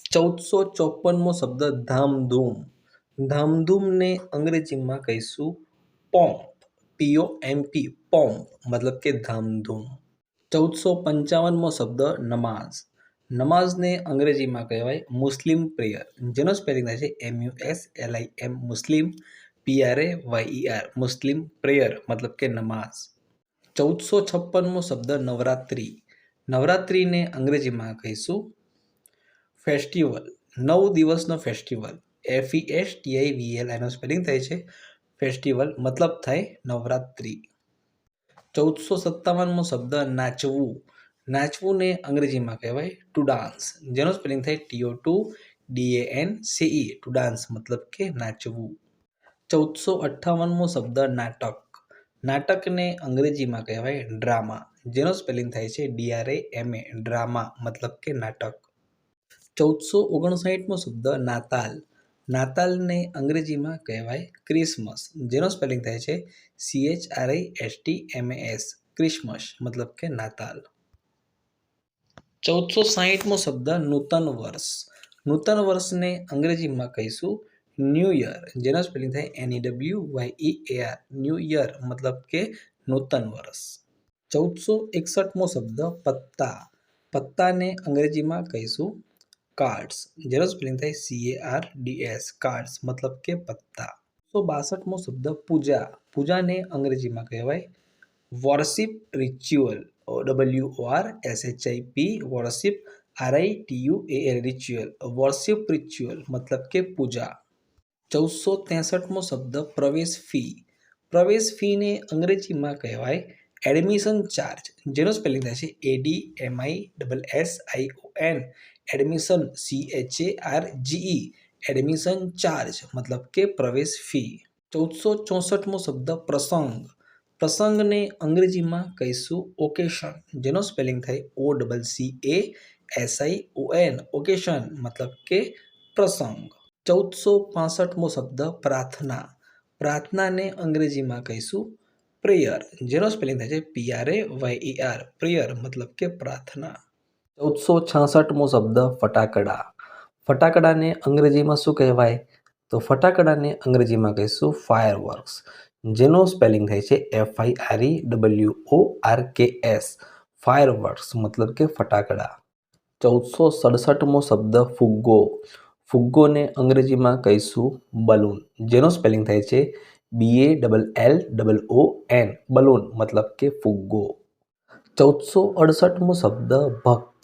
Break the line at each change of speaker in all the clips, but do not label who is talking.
1454મો શબ્દ ધામધૂમ. ધામધૂમને અંગ્રેજીમાં કહીશું પોમ્પ. POMP પોમ્પ મતલબ કે ધામધૂમ. 1455મો શબ્દ નમાઝ. નમાઝને અંગ્રેજીમાં કહેવાય મુસ્લિમ પ્રેયર, જેનો સ્પેલિંગ થાય છે MUSLIM મુસ્લિમ, PRAYER મુસ્લિમ પ્રેયર મતલબ કે નમાઝ. 1456મો શબ્દ નવરાત્રિ. નવરાત્રિને અંગ્રેજીમાં કહીશું ફેસ્ટિવલ. 9 દિવસનો ફેસ્ટિવલ, FESTIVAL એનો સ્પેલિંગ થાય છે ફેસ્ટિવલ મતલબ થાય નવરાત્રિ. 1457મો શબ્દ નાચવું. નાચવુંને અંગ્રેજીમાં કહેવાય ટુ ડાન્સ, જેનો સ્પેલિંગ થાય TO2DANCE ટુ ડાન્સ મતલબ કે નાચવું. 1458મો શબ્દ નાટક. નાટકને અંગ્રેજીમાં કહેવાય ડ્રામા, જેનો સ્પેલિંગ થાય છે DRAMA ડ્રામા મતલબ કે નાટક. 1459મો શબ્દ નાતાલ. નાતાલને અંગ્રેજીમાં કહેવાય ક્રિસમસ, જેનો સ્પેલિંગ થાય છે CHRISTMAS ક્રિસમસ મતલબ કે નાતાલ. 1460મો શબ્દ નૂતન વર્ષ. નૂતન વર્ષને અંગ્રેજીમાં કહીશું ન્યૂ યર, જેનો સ્પેલિંગ થાય NEWYEAR ન્યૂ યર મતલબ કે નૂતન વર્ષ. 1461મો શબ્દ પત્તા. પત્તાને અંગ્રેજીમાં કહીશું કાર્ડ્સ, જેનો સ્પેલિંગ થાય CARDS કાર્ડ્સ મતલબ કે પત્તા. 162મો શબ્દ પૂજા. પૂજાને અંગ્રેજીમાં કહેવાય worship ritual, WORSHIP worship RITUAL ritual, worship ritual મતલબ કે પૂજા. 1463મો શબ્દ પ્રવેશ ફી. પ્રવેશ ફીને અંગ્રેજીમાં કહેવાય એડમિશન ચાર્જ, જેનો સ્પેલિંગ થાય છે ADMISSION admission CHARGE admission charge મતલબ કે પ્રવેશ ફી. 1464મો શબ્દ પ્રસંગ. પ્રસંગને અંગ્રેજીમાં કહીશું ઓકેશન, જેનો સ્પેલિંગ થાય OCCASION ઓકેશન મતલબ કે પ્રસંગ. 1465મો શબ્દ પ્રાર્થના. પ્રાર્થનાને અંગ્રેજીમાં કહીશું પ્રેયર, જેનો સ્પેલિંગ થાય છે PRAYER પ્રેયર મતલબ કે પ્રાર્થના. 1466મો શબ્દ ફટાકડા. ફટાકડાને અંગ્રેજીમાં શું કહેવાય? તો ફટાકડાને અંગ્રેજીમાં કહીશું ફાયરવર્ક્સ, જેનો સ્પેલિંગ થાય છે FIREWORKS ફાયરવર્ક્સ મતલબ કે ફટાકડા. 1467મો શબ્દ ફુગ્ગો. ફુગ્ગોને અંગ્રેજીમાં કહીશું બલૂન, જેનો સ્પેલિંગ થાય છે BALLON બલૂન મતલબ કે ફુગ્ગો. 1468મો શબ્દ ભક્ત.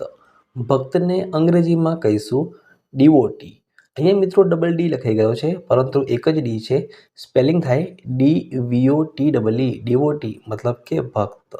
ભક્તને અંગ્રેજીમાં કહીશું ડિવોટી. અહીંયા મિત્રો ડબલ ડી લખાઈ ગયો છે, પરંતુ એક જ ડી છે. સ્પેલિંગ થાય DVOTEE ડિવોટી મતલબ કે ભક્ત.